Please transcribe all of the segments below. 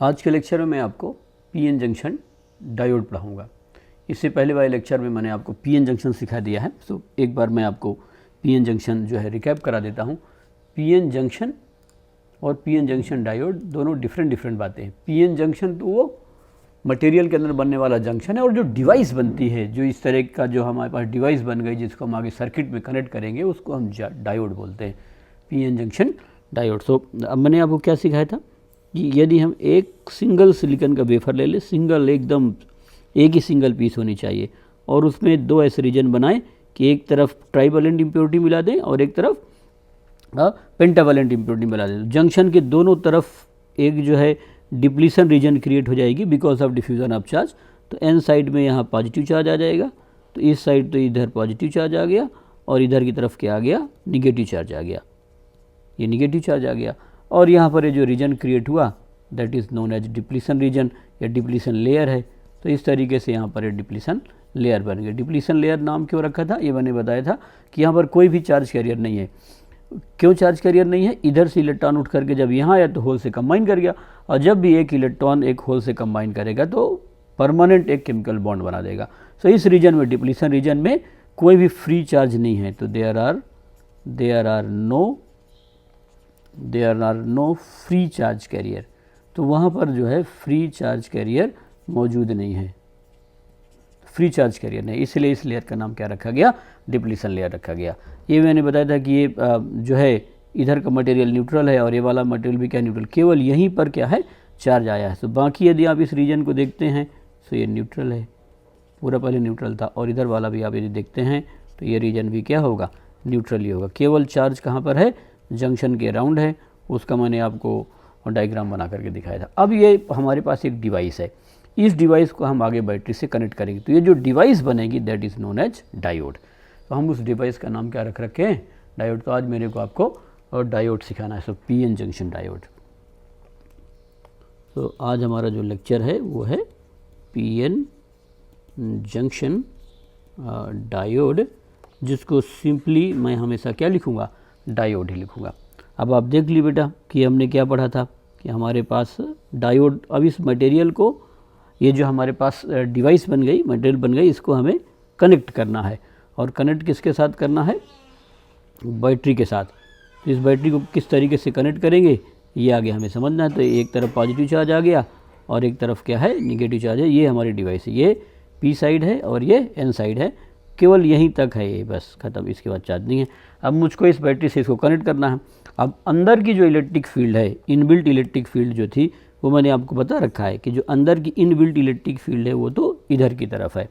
आज के लेक्चर में मैं आपको पीएन जंक्शन डायोड पढ़ाऊंगा। इससे पहले वाले लेक्चर में मैंने आपको पीएन जंक्शन सिखा दिया है। तो एक बार मैं आपको पीएन जंक्शन जो है रिकैप करा देता हूँ। पीएन जंक्शन और पीएन जंक्शन डायोड दोनों डिफरेंट बातें हैं। पीएन जंक्शन तो वो मटेरियल के अंदर बनने वाला जंक्शन है, और जो डिवाइस बनती है, जो इस तरह का जो हमारे पास डिवाइस बन गई जिसको हम आगे सर्किट में कनेक्ट करेंगे, उसको हम डायोड बोलते हैं, पीएन जंक्शन डायोड। सो अब मैंने आपको क्या सिखाया था कि यदि हम एक सिंगल सिलिकॉन का वेफर ले लें, सिंगल एकदम एक ही सिंगल पीस होनी चाहिए, और उसमें दो ऐसे रीजन बनाएं कि एक तरफ ट्राइवेलेंट इम्प्योरिटी मिला दें और एक तरफ पेंटावेलेंट इम्प्योरिटी मिला दें। जंक्शन के दोनों तरफ एक जो है डिप्लीशन रीजन क्रिएट हो जाएगी because of diffusion of charge. तो एन साइड में यहाँ पॉजिटिव चार्ज आ जाएगा, तो इस साइड तो इधर पॉजिटिव चार्ज आ गया, और इधर की तरफ क्या आ गया, निगेटिव चार्ज आ गया, ये निगेटिव चार्ज आ गया। और यहाँ पर ये जो रीजन क्रिएट हुआ that is known as depletion region या डिप्लीशन लेयर है। तो इस तरीके से यहाँ पर ये डिप्लीशन लेयर बन गया। डिप्लीशन लेयर नाम क्यों रखा था, ये मैंने बताया था कि यहाँ पर कोई भी चार्ज कैरियर नहीं है। क्यों चार्ज कैरियर नहीं है, इधर से इलेक्ट्रॉन उठ करके जब यहाँ आया तो होल से कंबाइन कर गया, और जब भी एक इलेक्ट्रॉन एक होल से कंबाइन करेगा तो परमानेंट एक केमिकल बॉन्ड बना देगा। सो इस रीजन में, डिप्लीशन रीजन में कोई भी फ्री चार्ज नहीं है। तो there are no free charge carrier. तो वहाँ पर जो है फ्री चार्ज कैरियर मौजूद नहीं है, फ्री चार्ज कैरियर नहीं, इसलिए इस लेयर का नाम क्या रखा गया, डिप्लीशन लेयर रखा गया। ये मैंने बताया था कि ये जो है इधर का मटेरियल न्यूट्रल है और ये वाला मटेरियल भी क्या न्यूट्रल, केवल यहीं पर क्या है, चार्ज आया है। तो बाकी यदि आप इस रीजन को देखते हैं तो ये न्यूट्रल है, पूरा पहले न्यूट्रल था, और इधर वाला भी आप यदि देखते हैं तो ये रीजन भी क्या होगा, न्यूट्रल ही होगा। केवल चार्ज कहाँ पर है, जंक्शन के अराउंड है। उसका मैंने आपको डायग्राम बना करके दिखाया था। अब ये हमारे पास एक डिवाइस है, इस डिवाइस को हम आगे बैटरी से कनेक्ट करेंगे, तो ये जो डिवाइस बनेगी that is known as diode. तो हम उस डिवाइस का नाम क्या रख रखे हैं, डायोड। तो आज मेरे को आपको डायोड सिखाना है, सो पीएन जंक्शन डायोड। तो आज हमारा जो लेक्चर है वो है पीएन जंक्शन डायोड, जिसको सिंपली मैं हमेशा क्या लिखूँगा, डायोड ही लिखूँगा। अब आप देख ली बेटा कि हमने क्या पढ़ा था कि हमारे पास डायोड, अब इस मटेरियल को, ये जो हमारे पास डिवाइस बन गई, मटेरियल बन गई, इसको हमें कनेक्ट करना है। और कनेक्ट किसके साथ करना है, बैटरी के साथ। तो इस बैटरी को किस तरीके से कनेक्ट करेंगे ये आगे हमें समझना है। तो एक तरफ पॉजिटिव चार्ज आ गया और एक तरफ क्या है, निगेटिव चार्ज है। ये हमारी डिवाइस है, ये पी साइड है और ये एन साइड है, केवल यहीं तक है ये, बस ख़त्म, इसके बाद चार्ज नहीं है। अब मुझको इस बैटरी से इसको कनेक्ट करना है। अब अंदर की जो इलेक्ट्रिक फील्ड है, इनबिल्ट इलेक्ट्रिक फील्ड जो थी, वो मैंने आपको बता रखा है कि जो अंदर की इनबिल्ट इलेक्ट्रिक फील्ड है वो तो इधर की तरफ है,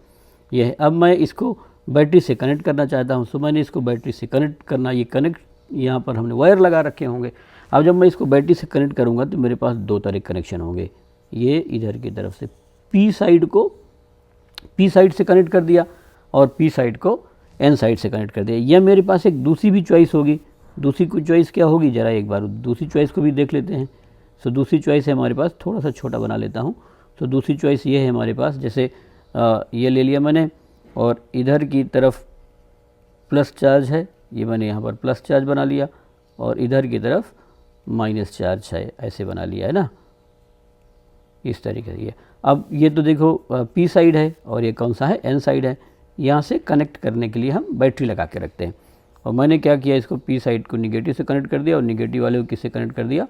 ये है। अब मैं इसको बैटरी से कनेक्ट करना चाहता हूँ, तो मैंने इसको बैटरी से कनेक्ट करना, ये कनेक्ट यहाँ पर हमने वायर लगा रखे होंगे। अब जब मैं इसको बैटरी से कनेक्ट करूँगा तो मेरे पास दो तरह कनेक्शन होंगे। ये इधर की तरफ से पी साइड को पी साइड से कनेक्ट कर दिया, और पी साइड को एन साइड से कनेक्ट कर दिया। यह मेरे पास एक दूसरी भी चॉइस होगी। दूसरी चॉइस क्या होगी, ज़रा एक बार दूसरी चॉइस को भी देख लेते हैं। सो दूसरी चॉइस है हमारे पास, थोड़ा सा छोटा बना लेता हूँ। तो दूसरी चॉइस ये है हमारे पास, जैसे ये ले लिया मैंने, और इधर की तरफ प्लस चार्ज है, ये मैंने यहाँ पर प्लस चार्ज बना लिया, और इधर की तरफ माइनस चार्ज है, ऐसे बना लिया है ना, इस तरीके से। ये अब ये तो देखो पी साइड है और ये कौन सा है, एन साइड है। यहाँ से कनेक्ट करने के लिए हम बैटरी लगा के रखते हैं, और मैंने क्या किया, इसको पी साइड को निगेटिव से कनेक्ट कर दिया और निगेटिव वाले को किससे कनेक्ट कर दिया,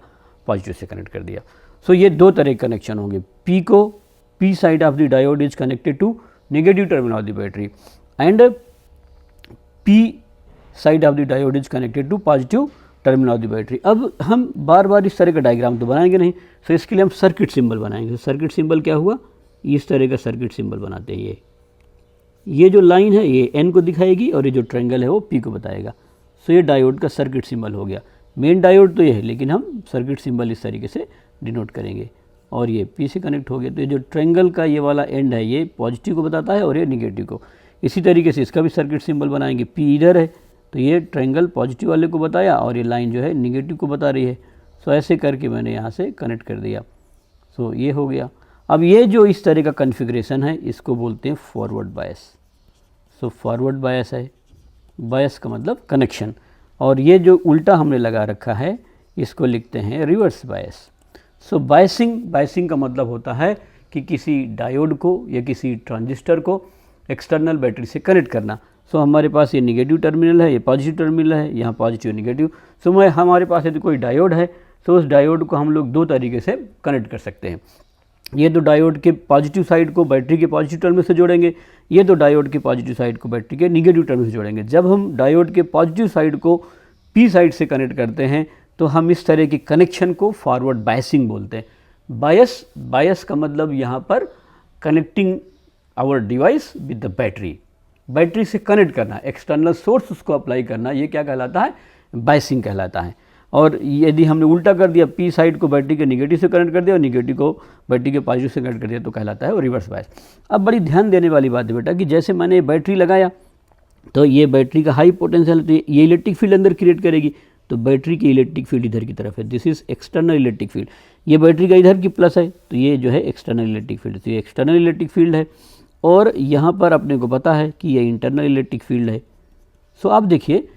पॉजिटिव से कनेक्ट कर दिया। सो ये दो तरह के कनेक्शन होंगे। पी को, P side of the diode is connected to negative terminal of the battery, and P side of the diode is connected to positive terminal of the battery. अब हम बार बार इस तरह का डायग्राम तो बनाएंगे नहीं, तो इसके लिए हम सर्किट सिंबल बनाएंगे। तो सर्किट सिंबल क्या हुआ, इस तरह का सर्किट सिंबल बनाते हैं। ये जो लाइन है ये एन को दिखाएगी और ये जो ट्रायंगल है वो पी को बताएगा। सो ये डायोड का सर्किट सिंबल हो गया। मेन डायोड तो ये है, लेकिन हम सर्किट सिंबल इस तरीके से डिनोट करेंगे, और ये पी से कनेक्ट हो गया। तो ये जो ट्रायंगल का ये वाला एंड है ये पॉजिटिव को बताता है और ये निगेटिव को। इसी तरीके से इसका भी सर्किट सिंबल बनाएंगे। पी इधर है तो ये ट्रायंगल पॉजिटिव वाले को बताया, और ये लाइन जो है निगेटिव को बता रही है। सो ऐसे करके मैंने यहाँ से कनेक्ट कर दिया। सो ये हो गया। अब ये जो इस तरह का कन्फिग्रेशन है इसको बोलते हैं फॉरवर्ड बायस। सो फॉरवर्ड बायस है, बायस का मतलब कनेक्शन, और ये जो उल्टा हमने लगा रखा है इसको लिखते हैं रिवर्स बायस। सो बायसिंग का मतलब होता है कि किसी डायोड को या किसी ट्रांजिस्टर को एक्सटर्नल बैटरी से कनेक्ट करना। सो हमारे पास ये निगेटिव टर्मिनल है, ये पॉजिटिव टर्मिनल है, यहाँ पॉजिटिव निगेटिव। सो हमारे पास यदि कोई डायोड है तो उस डायोड को हम लोग दो तरीके से कनेक्ट कर सकते हैं। ये तो डायोड के पॉजिटिव साइड को बैटरी के पॉजिटिव टर्मिनल से जोड़ेंगे, ये तो डायोड के पॉजिटिव साइड को बैटरी के निगेटिव टर्मिनल से जोड़ेंगे। जब हम डायोड के पॉजिटिव साइड को पी साइड से कनेक्ट करते हैं तो हम इस तरह की कनेक्शन को फॉरवर्ड बायसिंग बोलते हैं। बायस का मतलब यहाँ पर connecting our device with the battery से कनेक्ट करना, एक्सटर्नल सोर्स उसको अप्लाई करना, ये क्या कहलाता है? बायसिंग कहलाता है। और यदि हमने उल्टा कर दिया, पी साइड को बैटरी के निगेटिव से कनेक्ट कर दिया और निगेटिव को बैटरी के पॉजिटिव से कनेक्ट कर दिया, तो कहलाता है वो रिवर्स बायस। अब बड़ी ध्यान देने वाली बात है बेटा कि जैसे मैंने बैटरी लगाया तो ये बैटरी का हाई पोटेंशियल, तो ये इलेक्ट्रिक फील्ड अंदर क्रिएट करेगी, तो बैटरी की इलेक्ट्रिक फील्ड इधर की तरफ है, this is external electric field. ये बैटरी का इधर की प्लस है, तो ये जो है एक्सटर्नल इलेक्ट्रिक फील्ड, तो ये एक्सटर्नल इलेक्ट्रिक फील्ड है। और यहाँ पर अपने को पता है कि ये इंटरनल इलेक्ट्रिक फील्ड है। सो आप देखिए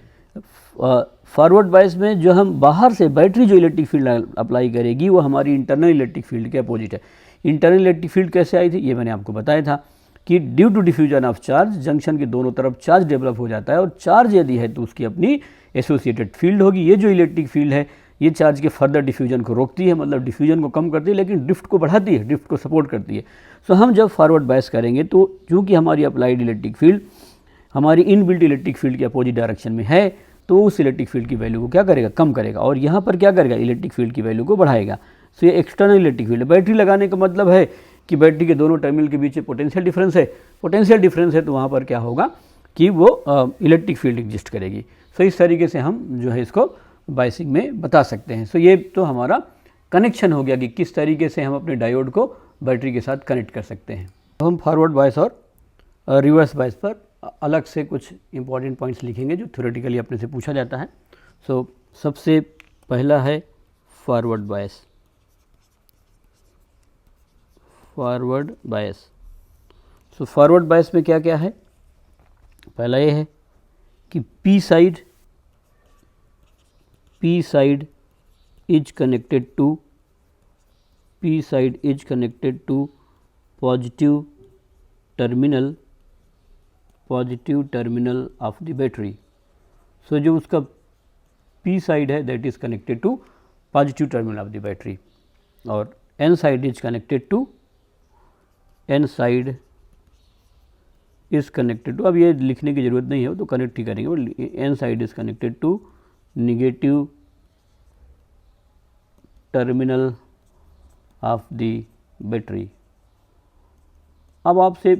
फॉरवर्ड बायस में जो हम बाहर से बैटरी जो इलेक्ट्रिक फील्ड अप्लाई करेगी वो हमारी इंटरनल इलेक्ट्रिक फील्ड के अपोजिट है। इंटरनल इलेक्ट्रिक फील्ड कैसे आई थी? ये मैंने आपको बताया था कि due to diffusion of charge, junction के दोनों तरफ चार्ज डेवलप हो जाता है और चार्ज यदि है तो उसकी अपनी एसोसिएटेड फील्ड होगी। ये जो इलेक्ट्रिक फील्ड है ये चार्ज के फर्दर डिफ्यूजन को रोकती है, मतलब डिफ्यूजन को कम करती है, लेकिन ड्रिफ्ट को बढ़ाती है, ड्रिफ्ट को सपोर्ट करती है। सो हम जब फॉरवर्ड बायस करेंगे तो चूँकि हमारी अप्लाइड इलेक्ट्रिक फील्ड हमारी इनबिल्ट इलेक्ट्रिक फील्ड के अपोजिट डायरेक्शन में है, तो उस इलेक्ट्रिक फील्ड की वैल्यू को क्या करेगा? कम करेगा। और यहाँ पर क्या करेगा? इलेक्ट्रिक फील्ड की वैल्यू को बढ़ाएगा। सो ये एक्सटर्नल इलेक्ट्रिक फील्ड है। बैटरी लगाने का मतलब है कि बैटरी के दोनों टर्मिनल के बीच पोटेंशियल डिफरेंस है, पोटेंशियल डिफरेंस है, तो वहाँ पर क्या होगा कि वो इलेक्ट्रिक फील्ड एग्जिस्ट करेगी। सो इस तरीके से हम जो है इसको बायसिंग में बता सकते हैं। सो ये तो हमारा कनेक्शन हो गया कि किस तरीके से हम अपने डायोड को बैटरी के साथ कनेक्ट कर सकते हैं। तो हम फॉरवर्ड बायस और रिवर्स बायस पर अलग से कुछ इंपॉर्टेंट पॉइंट्स लिखेंगे जो थ्योरेटिकली अपने से पूछा जाता है। सो सबसे पहला है forward bias. Forward bias, so forward bias में क्या क्या है? पहला ये है कि P side is connected to positive terminal of the battery. So जो उसका पी साइड है that is connected to positive terminal of the battery, और N side is connected to अब ये लिखने की ज़रूरत नहीं है, तो कनेक्ट ही करेंगे। N side is connected to negative terminal of the battery. अब आपसे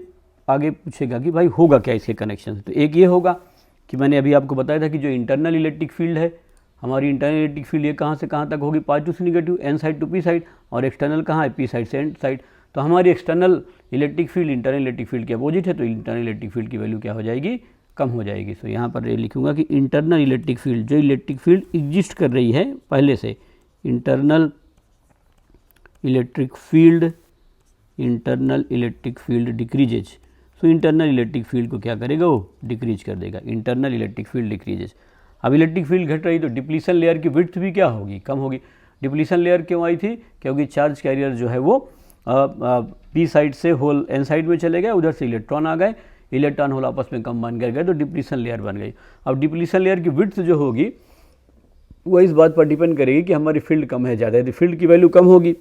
आगे पूछेगा कि भाई होगा क्या इसके कनेक्शन से? तो एक ये होगा कि मैंने अभी आपको बताया था कि जो इंटरनल इलेक्ट्रिक फील्ड है, हमारी इंटरनल इलेक्ट्रिक फील्ड ये कहाँ से कहाँ तक होगी? पॉजिटिव से negative, N side to P side, और एक्सटर्नल कहाँ है? पी साइड से एन साइड। तो हमारी external electric field internal electric field के अपोजिट है, तो इंटरनल इलेक्ट्रिक फील्ड की वैल्यू क्या हो जाएगी? कम हो जाएगी। सो यहाँ पर ये लिखूंगा कि इंटरनल इलेक्ट्रिक फील्ड, जो इलेक्ट्रिक फील्ड एग्जिस्ट कर रही है पहले से, internal electric field decreases. So internal electric field को क्या करेगा? वो डिक्रीज कर देगा। Internal electric field decreases. अब इलेक्ट्रिक फील्ड घट रही तो डिप्लीशन लेयर की विड्थ भी क्या होगी? कम होगी। डिप्लीशन लेयर क्यों आई थी? क्योंकि चार्ज कैरियर जो है वो पी साइड से होल एन साइड में चले गए, उधर से इलेक्ट्रॉन आ गए, इलेक्ट्रॉन होल आपस में कम बन गए, तो डिप्लीशन लेयर बन गई। अब डिप्लीशन लेयर की विड्थ जो होगी वो इस बात पर डिपेंड करेगी कि हमारी फील्ड कम है ज़्यादा है। यदि फील्ड की वैल्यू कम होगी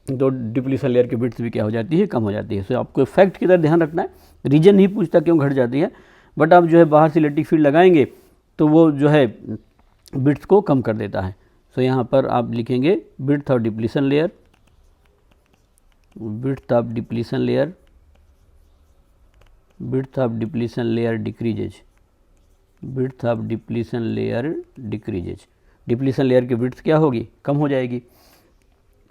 तो डिप्लीशन लेयर की विड्थ भी क्या हो जाती है? कम हो जाती है। सो आपको फैक्ट की तरह ध्यान रखना है, रीजन नहीं पूछता क्यों घट जाती है, बट आप जो है बाहर से इलेक्ट्रिक फील्ड लगाएंगे तो वो जो है विड्थ को कम कर देता है। सो यहाँ पर आप लिखेंगे width of depletion layer, width of depletion layer decreases, width of depletion layer decreases. Depletion layer की विड्थ क्या होगी? कम हो जाएगी।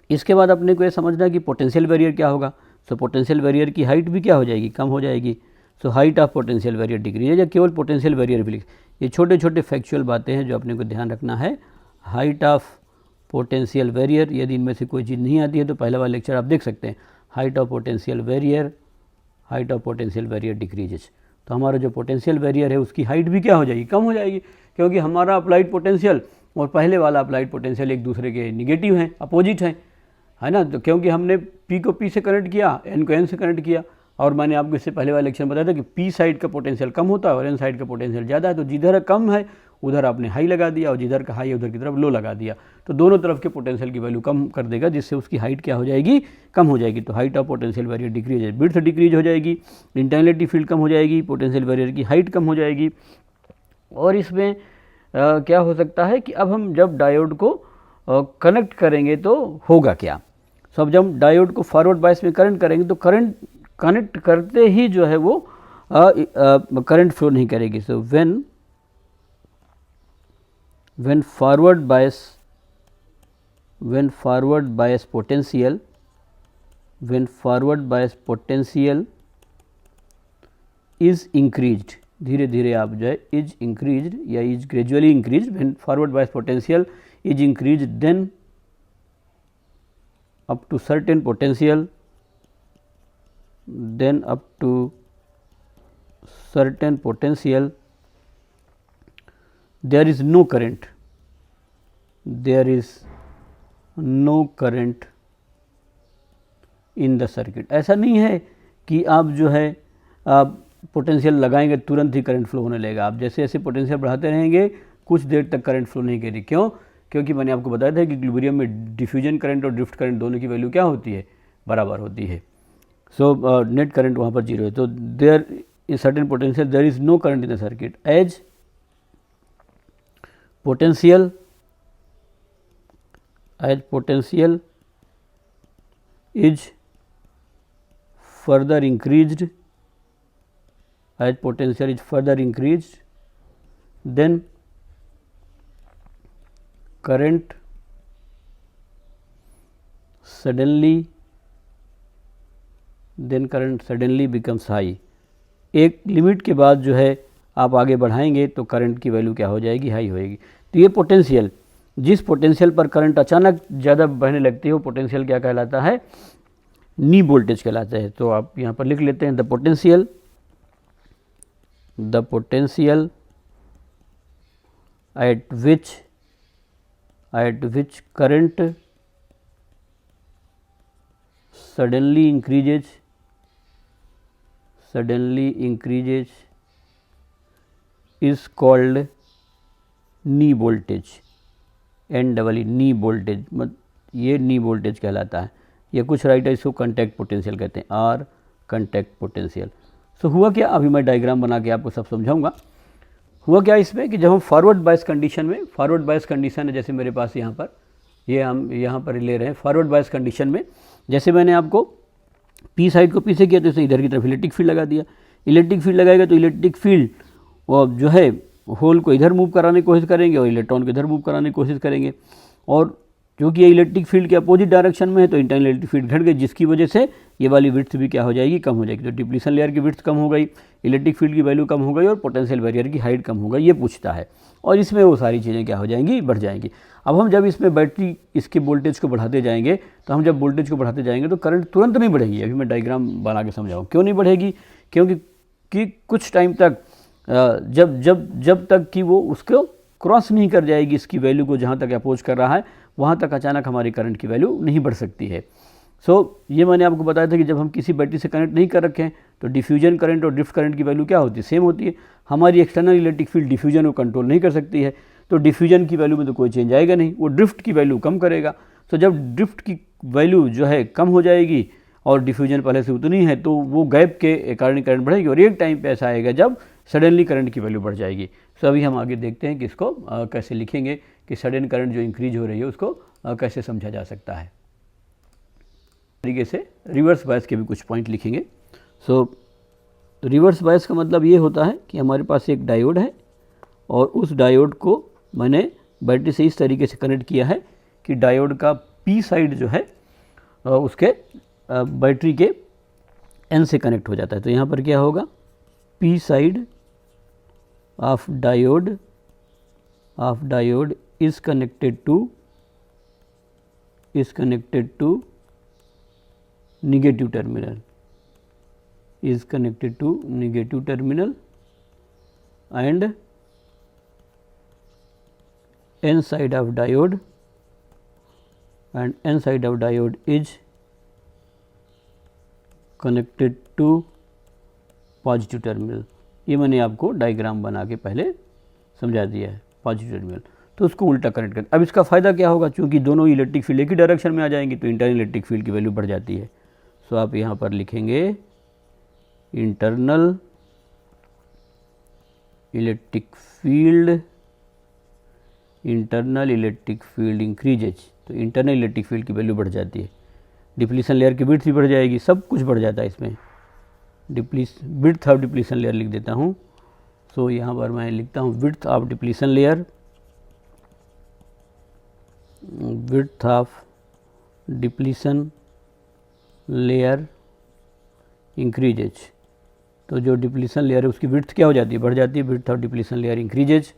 इसके बाद अपने को ये समझना है कि पोटेंशियल बैरियर क्या होगा। सो पोटेंशियल बैरियर की हाइट भी क्या हो जाएगी? कम हो जाएगी। So height of potential barrier decrease, या केवल पोटेंशियल बैरियर भी लिख। ये छोटे छोटे फैक्चुअल बातें हैं जो अपने को ध्यान रखना है। हाइट ऑफ पोटेंशियल बैरियर, यदि इनमें से कोई चीज़ नहीं आती है तो पहला वाला लेक्चर आप देख सकते हैं। Height of potential barrier decreases. तो हमारा जो पोटेंशियल बैरियर है उसकी हाइट भी क्या हो जाएगी? कम हो जाएगी, क्योंकि हमारा अप्लाइड पोटेंशियल और पहले वाला अप्लाइड पोटेंशियल एक दूसरे के निगेटिव हैं, अपोजिट हैं। है ना। तो क्योंकि हमने P को P से कनेक्ट किया, N को N से कनेक्ट किया, और मैंने आपको इससे पहले वाले लेक्चर में बताया था कि P साइड का पोटेंशियल कम होता है और N साइड का पोटेंशियल ज़्यादा है। तो जिधर कम है उधर आपने हाई लगा दिया और जिधर का हाई है उधर की तरफ लो लगा दिया, तो दोनों तरफ के पोटेंशियल की वैल्यू कम कर देगा, जिससे उसकी हाइट क्या हो जाएगी, कम हो जाएगी। तो height of potential barrier decrease है, विड्थ डिक्रीज हो जाएगी, इंटरनलिटी फील्ड कम हो जाएगी, पोटेंशियल बैरियर की हाइट कम हो जाएगी। और इसमें क्या हो सकता है कि अब हम जब डायोड को कनेक्ट करेंगे तो होगा क्या। सो अब जब डायोड को फॉरवर्ड बायस में करंट करेंगे तो करंट कनेक्ट करते ही जो है वो करंट फ्लो नहीं करेगी। सो when forward bias potential is increased, धीरे धीरे आप जो है is increased या is gradually increased, when forward bias potential is increased then up to certain potential, there is no current in the circuit। ऐसा नहीं है कि आप जो है पोटेंशियल लगाएंगे तुरंत ही करंट फ्लो होने लगेगा। आप जैसे जैसे पोटेंशियल बढ़ाते रहेंगे कुछ देर तक करंट फ्लो नहीं करेगी। क्यों? क्योंकि मैंने आपको बताया था कि इक्विलिब्रियम में डिफ्यूजन करंट और ड्रिफ्ट करंट दोनों की वैल्यू क्या होती है, बराबर होती है। सो नेट करंट वहाँ पर जीरो है। तो there is certain potential, there is no current in the circuit as potential is further increased, then current suddenly becomes high। एक लिमिट के बाद जो है आप आगे बढ़ाएंगे तो करंट की वैल्यू क्या हो जाएगी, हाई होएगी। तो ये पोटेंशियल, जिस पोटेंशियल पर करंट अचानक ज़्यादा बहने लगती है वो पोटेंशियल क्या कहलाता है, नी वोल्टेज कहलाता है। तो आप यहाँ पर लिख लेते हैं the potential at which current suddenly increases is called knee voltage, NEE knee voltage, ये नी वोल्टेज कहलाता है। ये कुछ राइटर इसको कॉन्टैक्ट पोटेंशियल कहते हैं, आर कॉन्टैक्ट पोटेंशियल। सो हुआ क्या, अभी मैं डायग्राम बना के आपको सब समझाऊंगा। हुआ क्या इसमें कि जब हम फॉरवर्ड बायस कंडीशन में, फॉरवर्ड बायस कंडीशन है जैसे मेरे पास यहाँ पर, ये हम यहाँ पर ले रहे हैं फॉरवर्ड बायस कंडीशन में, जैसे मैंने आपको पी साइड को पीछे किया तो इसने इधर की तरफ इलेक्ट्रिक फील्ड लगा दिया। इलेक्ट्रिक फील्ड लगाएगा तो इलेक्ट्रिक फील्ड जो है होल को इधर मूव कराने की कोशिश करेंगे और इलेक्ट्रॉन को इधर मूव कराने की कोशिश करेंगे। और क्योंकि ये इलेक्ट्रिक फील्ड के अपोजिट डायरेक्शन में है तो इंटरनल इलेक्ट्रिक फील्ड घट गई, जिसकी वजह से ये वाली विड्थ भी क्या हो जाएगी, कम हो जाएगी। तो डिप्लीशन लेयर की विड्थ कम हो गई, इलेक्ट्रिक फील्ड की वैल्यू कम हो गई और पोटेंशियल बैरियर की हाइट कम हो गई, ये पूछता है। और इसमें वो सारी चीज़ें क्या हो जाएंगी, बढ़ जाएंगी। अब हम जब इसमें बैटरी इसके वोल्टेज को बढ़ाते जाएंगे, तो हम जब वोल्टेज को बढ़ाते जाएंगे तो करंट तुरंत नहीं बढ़ेगी। अभी मैं डायग्राम बना के समझाऊँ क्यों नहीं बढ़ेगी। क्योंकि कुछ टाइम तक जब तक कि वो उसको क्रॉस नहीं कर जाएगी, इसकी वैल्यू को जहाँ तक अपोज कर रहा है वहाँ तक अचानक हमारी करंट की वैल्यू नहीं बढ़ सकती है। ये मैंने आपको बताया था कि जब हम किसी बैटरी से कनेक्ट नहीं कर रखे हैं तो डिफ्यूजन करंट और ड्रिफ्ट करंट की वैल्यू क्या होती है, सेम होती है। हमारी एक्सटर्नल इलेक्ट्रिक फील्ड डिफ्यूजन को कंट्रोल नहीं कर सकती है, तो डिफ्यूजन की वैल्यू में तो कोई चेंज आएगा नहीं, वो ड्रिफ्ट की वैल्यू कम करेगा। जब ड्रिफ्ट की वैल्यू जो है कम हो जाएगी और डिफ्यूजन पहले से उतनी है तो वो गैप के कारण करंट बढ़ेगी और एक टाइम पे ऐसा आएगा जब सडनली करंट की वैल्यू बढ़ जाएगी। अभी हम आगे देखते हैं कि इसको कैसे लिखेंगे कि सडन करंट जो इंक्रीज हो रही है उसको कैसे समझा जा सकता है। तरीके से रिवर्स बायस के भी कुछ पॉइंट लिखेंगे। रिवर्स बायस का मतलब ये होता है कि हमारे पास एक डायोड है और उस डायोड को मैंने बैटरी से इस तरीके से कनेक्ट किया है कि डायोड का पी साइड जो है उसके बैटरी के एन से कनेक्ट हो जाता है। तो यहाँ पर क्या होगा, P side of diode is connected to negative terminal, and N side of diode and N side of diode is connected to positive terminal. ये मैंने आपको डायग्राम बना के पहले समझा दिया है, पॉजिटिव टर्मिनल, तो उसको उल्टा कनेक्ट कर। अब इसका फ़ायदा क्या होगा, क्योंकि दोनों इलेक्ट्रिक फील्ड एक ही डायरेक्शन में आ जाएंगी तो इंटरनल इलेक्ट्रिक फील्ड की वैल्यू बढ़ जाती है। सो आप यहाँ पर लिखेंगे internal electric field, internal electric field increases, तो इंटरनल इलेक्ट्रिक फील्ड की वैल्यू बढ़ जाती है, डिप्लीशन लेयर की विड्थ भी बढ़ जाएगी, सब कुछ बढ़ जाता है इसमें। विड्थ ऑफ डिप्लीशन लेयर लिख देता हूँ। सो यहाँ पर मैं लिखता हूँ width of depletion layer, width of depletion layer increases, तो जो डिप्लीशन लेयर है उसकी विड्थ क्या हो जाती है, बढ़ जाती है, width of depletion layer increases.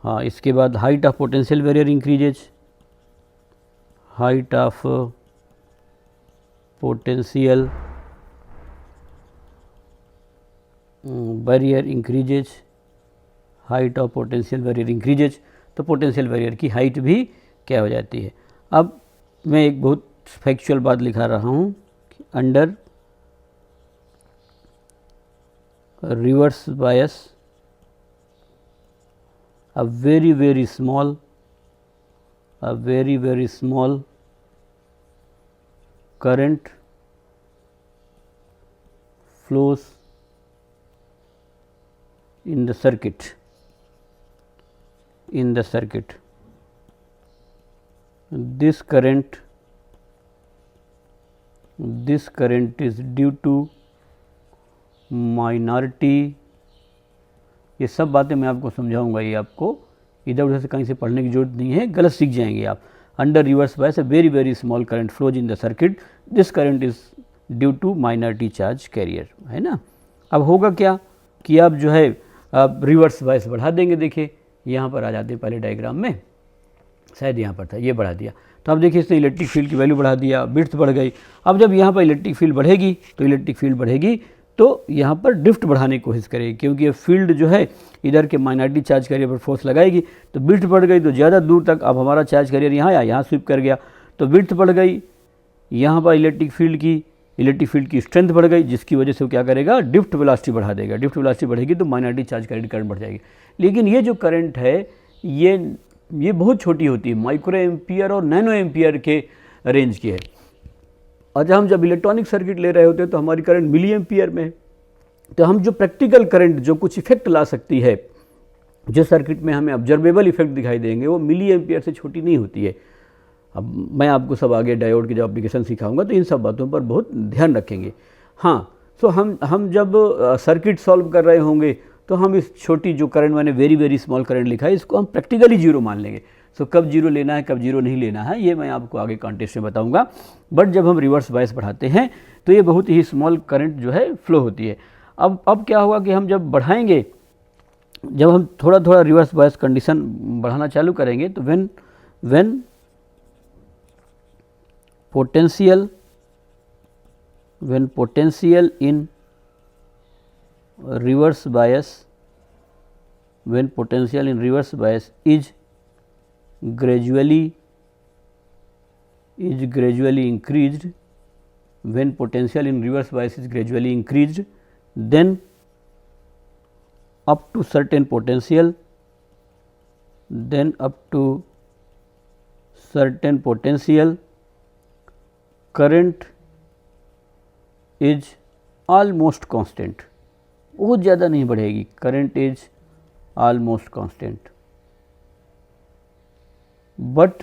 हाँ, इसके बाद height of potential barrier increases, height of potential barrier increases, height of potential barrier increases, तो पोटेंशियल बैरियर की हाइट भी क्या हो जाती है। अब मैं एक बहुत फैक्चुअल बात लिखा रहा हूँ कि under reverse bias a very small current flows in the circuit, this current is due to minority। ये सब बातें मैं आपको समझाऊंगा, ये आपको इधर उधर से कहीं से पढ़ने की जरूरत नहीं है, गलत सीख जाएंगे आप। Under reverse bias very small current flows in the circuit, this current is due to minority charge carrier, है ना। अब होगा क्या कि आप जो है आप रिवर्स बायस बढ़ा देंगे। देखिए यहाँ पर आ जाते हैं पहले डायग्राम में, शायद यहाँ पर था, ये बढ़ा दिया, तो अब देखिए इसने इलेक्ट्रिक फील्ड की वैल्यू बढ़ा दिया, विड्थ बढ़ गई। अब जब यहाँ पर इलेक्ट्रिक फील्ड बढ़ेगी तो यहाँ पर ड्रिफ्ट बढ़ाने की कोशिश करेगी, क्योंकि ये फील्ड जो है इधर के माइनॉरिटी चार्ज कैरियर पर फोर्स लगाएगी, तो विड्थ बढ़ गई तो ज़्यादा दूर तक। अब हमारा चार्ज कैरियर यहाँ आया, यहाँ स्विप कर गया, तो विड्थ बढ़ गई, यहाँ पर इलेक्ट्रिक फील्ड की स्ट्रेंथ बढ़ गई, जिसकी वजह से वो क्या करेगा, ड्रिफ्ट वेलोसिटी बढ़ा देगा। ड्रिफ्ट वेलोसिटी बढ़ेगी तो माइनॉरिटी चार्ज कैरियर करंट बढ़ जाएगी। लेकिन ये जो करंट है ये बहुत छोटी होती है, माइक्रो एम्पियर और नैनो एम्पियर के रेंज की है। और हम जब इलेक्ट्रॉनिक सर्किट ले रहे होते हैं तो हमारी करंट मिली एम्पियर में, तो हम जो प्रैक्टिकल करंट जो कुछ इफेक्ट ला सकती है, जो सर्किट में हमें ऑब्जर्वेबल इफेक्ट दिखाई देंगे, वो मिली एम्पियर से छोटी नहीं होती है। अब मैं आपको सब आगे डायोड की जब एप्लीकेशन सिखाऊंगा तो इन सब बातों पर बहुत ध्यान रखेंगे। हाँ, सो हम जब सर्किट सॉल्व कर रहे होंगे तो हम इस छोटी जो करंट मैंने वेरी स्मॉल करंट लिखा है, इसको हम प्रैक्टिकली जीरो मान लेंगे। सो कब जीरो लेना है, कब जीरो नहीं लेना है, ये मैं आपको आगे कॉन्टेक्स्ट में बताऊंगा। बट जब हम रिवर्स बायस बढ़ाते हैं तो ये बहुत ही स्मॉल करंट जो है फ्लो होती है। अब क्या होगा कि हम जब बढ़ाएंगे, जब हम थोड़ा रिवर्स बायस कंडीशन बढ़ाना चालू करेंगे, तो when potential in reverse bias is gradually increased, when potential in reverse bias is gradually increased, then up to certain potential, current is almost constant, बहुत ज़्यादा नहीं बढ़ेगी, current is almost constant. But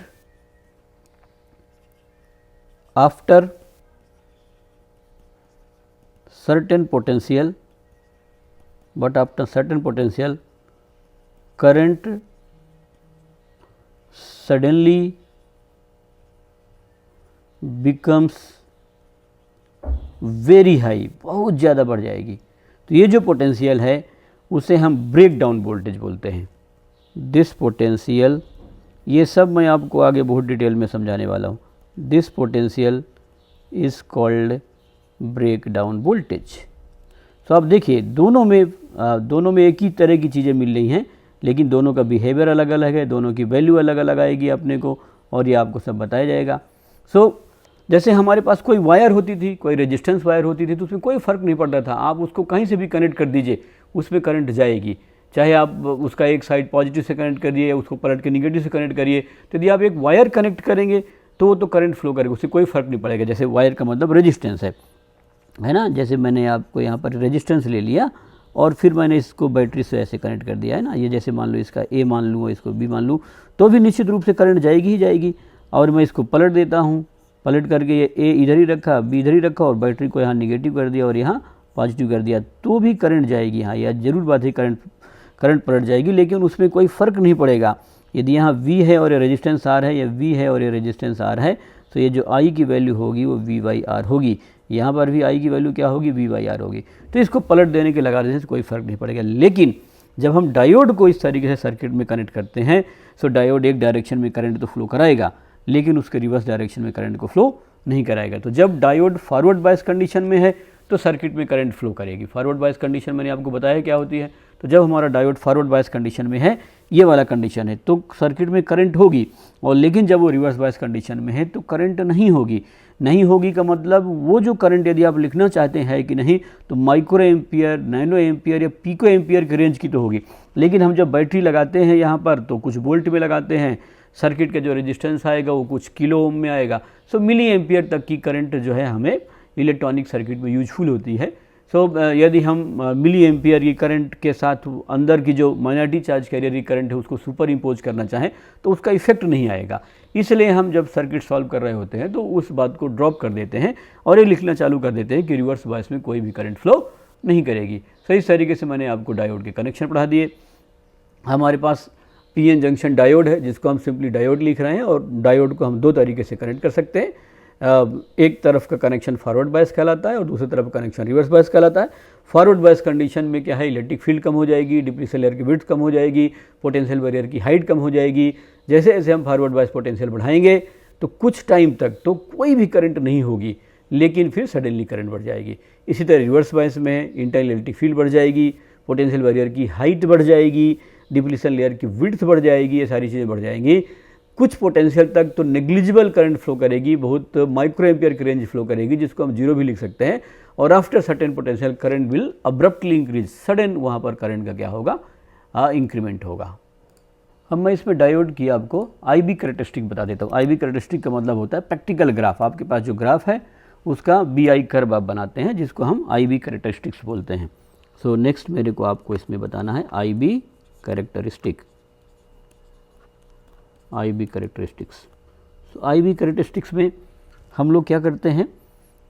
after certain potential current suddenly becomes very high, बहुत ज़्यादा बढ़ जाएगी। तो ये जो पोटेंशियल है उसे हम ब्रेक डाउन वोल्टेज बोलते हैं। दिस पोटेंशियल, ये सब मैं आपको आगे बहुत डिटेल में समझाने वाला हूँ। This potential is called breakdown voltage. तो आप देखिए दोनों में एक ही तरह की चीज़ें मिल रही हैं, लेकिन दोनों का बिहेवियर अलग अलग है, दोनों की वैल्यू अलग अलग आएगी अपने को, और ये आपको सब बताया जाएगा। जैसे हमारे पास कोई वायर होती थी, कोई रेजिस्टेंस वायर होती थी, तो उसमें कोई फ़र्क नहीं पड़ रहा था, आप उसको कहीं से भी कनेक्ट कर दीजिए, उसमें करंट जाएगी। चाहे आप उसका एक साइड पॉजिटिव से कनेक्ट करिए, उसको पलट के निगेटिव से कनेक्ट करिए, तो यदि आप एक वायर कनेक्ट करेंगे तो वो तो करंट फ्लो करेगा, उससे कोई फ़र्क नहीं पड़ेगा। जैसे वायर का मतलब रेजिस्टेंस है ना, जैसे मैंने आपको यहाँ पर रेजिस्टेंस ले लिया और फिर मैंने इसको बैटरी से ऐसे कनेक्ट कर दिया है ना, ये जैसे मान लो इसका ए मान लूँ और इसको बी मान लूँ, तो भी निश्चित रूप से करंट जाएगी ही जाएगी। और मैं इसको पलट देता हूँ, पलट करके ये ए इधर ही रखा, बी इधर ही रखा और बैटरी को यहाँ निगेटिव कर दिया और यहाँ पॉजिटिव कर दिया, तो भी करंट जाएगी। हाँ, यह जरूर बात है, करंट पलट जाएगी, लेकिन उसमें कोई फ़र्क नहीं पड़ेगा। यदि यहाँ V है और ये रेजिस्टेंस R है, या V है और ये रेजिस्टेंस R है, तो ये जो I की वैल्यू होगी वो V/R होगी। यहाँ पर भी I की वैल्यू क्या होगी, V/R होगी। तो इसको पलट देने के लगा देने से कोई फ़र्क नहीं पड़ेगा। लेकिन जब हम डायोड को इस तरीके से सर्किट में कनेक्ट करते हैं, तो डायोड एक डायरेक्शन में करंट तो फ्लो कराएगा, लेकिन उसके रिवर्स डायरेक्शन में करंट को फ्लो नहीं कराएगा। तो जब डायोड फॉरवर्ड बायस कंडीशन में है तो सर्किट में करंट फ्लो करेगी। फॉरवर्ड बायस कंडीशन मैंने आपको बताया क्या होती है। तो जब हमारा डायोड फॉरवर्ड बायस कंडीशन में है, ये वाला कंडीशन है, तो सर्किट में करंट होगी। और लेकिन जब वो रिवर्स बायस कंडीशन में है तो करंट नहीं होगी। नहीं होगी का मतलब वो जो करंट यदि आप लिखना चाहते हैं कि नहीं, तो माइक्रो एम्पियर, नैनो एम्पियर या पिको एम्पियर की रेंज की तो होगी। लेकिन हम जब बैटरी लगाते हैं यहाँ पर तो कुछ वोल्ट में लगाते हैं, सर्किट का जो रेजिस्टेंस आएगा वो कुछ किलो ओम में आएगा। मिली एम्पियर तक की करंट जो है हमें इलेक्ट्रॉनिक सर्किट में यूजफुल होती है। यदि हम मिली एम्पियर की करंट के साथ अंदर की जो माइनॉरिटी चार्ज कैरियर की करंट है उसको सुपर इम्पोज करना चाहें तो उसका इफेक्ट नहीं आएगा। इसलिए हम जब सर्किट सॉल्व कर रहे होते हैं तो उस बात को ड्रॉप कर देते हैं और ये लिखना चालू कर देते हैं कि रिवर्स बायस में कोई भी करंट फ्लो नहीं करेगी। इस तरीके से मैंने आपको डायोड के कनेक्शन पढ़ा दिए। हमारे पास पीएन जंक्शन डायोड है जिसको हम सिंपली डायोड लिख रहे हैं, और डायोड को हम दो तरीके से कनेक्ट कर सकते हैं। एक तरफ का कनेक्शन फॉरवर्ड बायस कहलाता है और दूसरी तरफ का कनेक्शन रिवर्स बायस कहलाता है। फॉरवर्ड बायस कंडीशन में क्या है, इलेक्ट्रिक फील्ड कम हो जाएगी, डिप्लीशन लेयर की विड्थ कम हो जाएगी, पोटेंशियल बैरियर की हाइट कम हो जाएगी। जैसे जैसे हम फॉरवर्ड बायस पोटेंशियल बढ़ाएंगे तो कुछ टाइम तक तो कोई भी करंट नहीं होगी, लेकिन फिर सडनली करंट बढ़ जाएगी। इसी तरह रिवर्स बायस में इंटरनल इलेक्ट्रिक फील्ड बढ़ जाएगी, पोटेंशियल बैरियर की हाइट बढ़ जाएगी, डिप्लीशन लेयर की विड्थ बढ़ जाएगी, ये सारी चीज़ें बढ़ जाएंगी। कुछ पोटेंशियल तक तो नेग्लिजिबल करंट फ्लो करेगी, बहुत माइक्रो एम्पियर की रेंज फ्लो करेगी, जिसको हम जीरो भी लिख सकते हैं। और after certain potential current will abruptly increase, sudden वहाँ पर करंट का क्या होगा, इंक्रीमेंट होगा। अब मैं इसमें डायोड की आपको IB कैरेक्टरिस्टिक बता देता हूँ। IB कैरेक्टरिस्टिक का मतलब होता है प्रैक्टिकल ग्राफ। आपके पास जो ग्राफ है उसका BI कर्व आप बनाते हैं, जिसको हम IB कैरेक्टरिस्टिक्स बोलते हैं। नेक्स्ट मेरे को आपको इसमें बताना है IB characteristic, IB characteristics. IB characteristics में हम लोग क्या करते हैं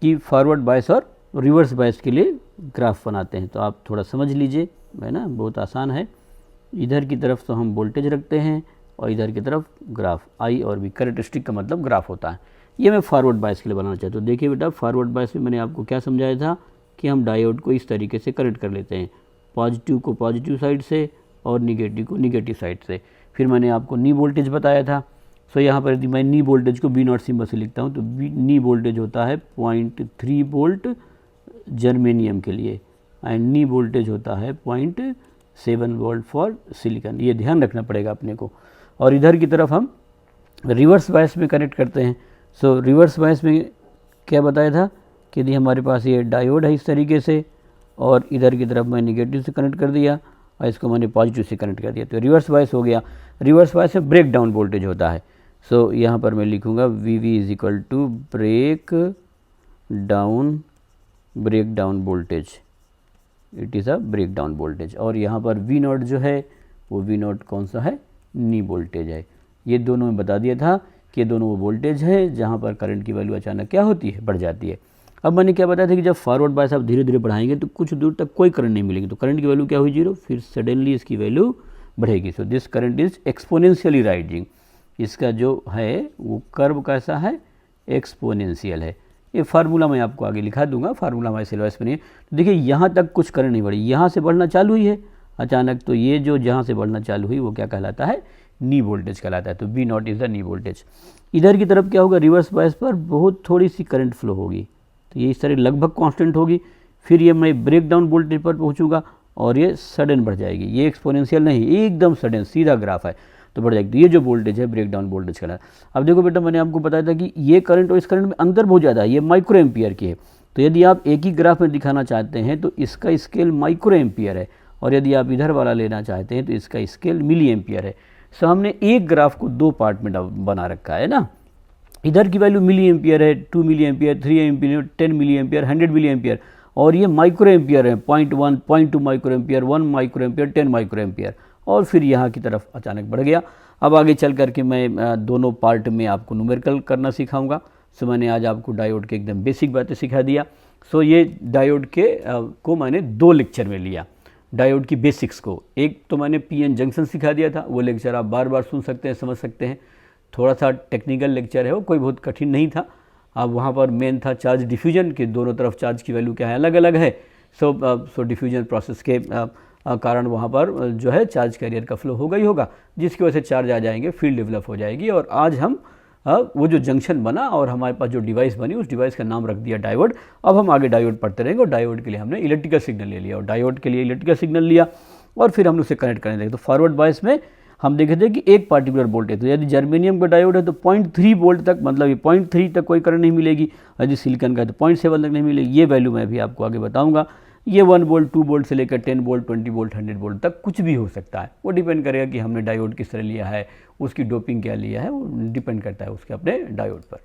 कि फॉरवर्ड बायस और रिवर्स बायस के लिए ग्राफ बनाते हैं। तो आप थोड़ा समझ लीजिए, है ना, बहुत आसान है। इधर की तरफ तो हम वोल्टेज रखते हैं और इधर की तरफ ग्राफ। I और B कैरेक्टरिस्टिक का मतलब ग्राफ होता है। ये मैं फॉरवर्ड बायस के लिए बनाना चाहता हूँ। देखिए बेटा, फॉरवर्ड बायस में मैंने आपको क्या समझाया था कि हम डायोड को इस तरीके से कनेक्ट कर लेते हैं, पॉजिटिव को पॉजिटिव साइड से और निगेटिव को निगेटिव साइड से। फिर मैंने आपको नी वोल्टेज बताया था। यहाँ पर यदि मैं नी वोल्टेज को B0 सिंबल से लिखता हूँ तो नी वोल्टेज होता है 0.3 वोल्ट जर्मेनियम के लिए, एंड नी वोल्टेज होता है 0.7 वोल्ट फॉर सिलिकॉन। ये ध्यान रखना पड़ेगा अपने को। और इधर की तरफ हम रिवर्स बायस में कनेक्ट करते हैं। रिवर्स बायस में क्या बताया था कि यदि हमारे पास ये डायोड है इस तरीके से, और इधर की तरफ मैं निगेटिव से कनेक्ट कर दिया और इसको मैंने पॉजिटिव से कनेक्ट कर दिया, तो रिवर्स बायस हो गया। रिवर्स बायस में ब्रेक डाउन वोल्टेज होता है। यहाँ पर मैं लिखूँगा VV is equal to breakdown voltage, it is a breakdown voltage. और यहाँ पर V0 जो है वो V0 कौन सा है, नी वोल्टेज है। ये दोनों में बता दिया था कि दोनों वो वोल्टेज है जहाँ पर करंट की वैल्यू अचानक क्या होती है, बढ़ जाती है। अब मैंने क्या बताया था कि जब फॉरवर्ड बायस आप धीरे धीरे बढ़ाएंगे तो कुछ दूर तक कोई करंट नहीं मिलेगी, तो करंट की वैल्यू क्या हुई, जीरो, फिर सडनली इसकी वैल्यू बढ़ेगी। This current is exponentially rising. इसका जो है वो कर्व कैसा है, एक्सपोनेंशियल है। ये फार्मूला मैं आपको आगे लिखा दूंगा, फार्मूला हमारे सिलेबस में नहीं है। तो देखिए यहाँ तक कुछ करंट नहीं बढ़ी, यहाँ से बढ़ना चालू हुई है अचानक, तो ये जो जहाँ से बढ़ना चालू हुई वो क्या कहलाता है, नी वोल्टेज कहलाता है। तो V0 is the knee voltage. इधर की तरफ क्या होगा, रिवर्स बायस पर बहुत थोड़ी सी करंट फ्लो होगी, तो ये इस तरह लगभग कांस्टेंट होगी। फिर ये मैं ब्रेक डाउन वोल्टेज पर पहुंचूंगा और ये सडन बढ़ जाएगी। ये एक्सपोनेंशियल नहीं, एकदम सडन सीधा ग्राफ है। तो बढ़ जाएगी। तो ये जो वोल्टेज है ब्रेक डाउन वोल्टेज का है। अब देखो बेटा, मैंने आपको बताया था कि ये करंट और इस करंट में अंतर बहुत ज़्यादा है, ये माइक्रो एम्पियर की है। तो यदि आप एक ही ग्राफ में दिखाना चाहते हैं तो इसका स्केल माइक्रो एम्पियर है, और यदि आप इधर वाला लेना चाहते हैं तो इसका स्केल मिली एम्पियर है। सो हमने एक ग्राफ को दो पार्ट में बना रखा है ना। इधर की वैल्यू मिली एम्पियर है, 2 milli ampere, 3 ampere, 10 milli ampere, 100 milli ampere, और ये माइक्रो एम्पियर है, 0.1, 0.2 micro ampere, 1 micro ampere, 10 micro ampere, और फिर यहाँ की तरफ अचानक बढ़ गया। अब आगे चल करके मैं दोनों पार्ट में आपको न्यूमेरिकल करना सिखाऊंगा। सो मैंने आज आपको डायोड के एकदम बेसिक बातें सिखा दिया। सो ये डायोड के को मैंने 2 लेक्चर में लिया, डायोड की बेसिक्स को। एक तो मैंने पीएन जंक्शन सिखा दिया था, वो लेक्चर आप बार बार सुन सकते हैं, समझ सकते हैं। थोड़ा सा टेक्निकल लेक्चर है वो, कोई बहुत कठिन नहीं था। अब वहाँ पर मेन था चार्ज डिफ्यूजन के, दोनों तरफ चार्ज की वैल्यू क्या है, अलग अलग है। सो डिफ्यूजन प्रोसेस के कारण वहाँ पर जो है चार्ज कैरियर का फ्लो होगा ही होगा, जिसकी वजह से चार्ज आ जाएंगे, फील्ड डेवलप हो जाएगी। और आज हम वो जो जंक्शन बना और हमारे पास जो डिवाइस बनी, उस डिवाइस का नाम रख दिया डायोड। अब हम आगे डायोड पढ़ते रहेंगे, और डायोड के लिए हमने इलेक्ट्रिकल सिग्नल ले लिया, और डायोड के लिए इलेक्ट्रिकल सिग्नल लिया, और फिर हमने उसे कनेक्ट करने लगे। तो फॉरवर्ड बायस में हम देखे थे कि एक पार्टिकुलर वोल्टेज, तो यदि जर्मेनियम का डायोड है तो 0.3 वोल्ट तक, मतलब ये 0.3 तक कोई करंट नहीं मिलेगी। यदि सिलिकॉन का है तो 0.7 तक नहीं मिलेगी। ये वैल्यू मैं भी आपको आगे बताऊंगा। ये 1 वोल्ट, 2 वोल्ट से लेकर 10 वोल्ट, 20 वोल्ट, 100 वोल्ट तक कुछ भी हो सकता है। वो डिपेंड करेगा कि हमने डायोड किस तरह लिया है, उसकी डोपिंग क्या लिया है, वो डिपेंड करता है उसके अपने डायोड पर।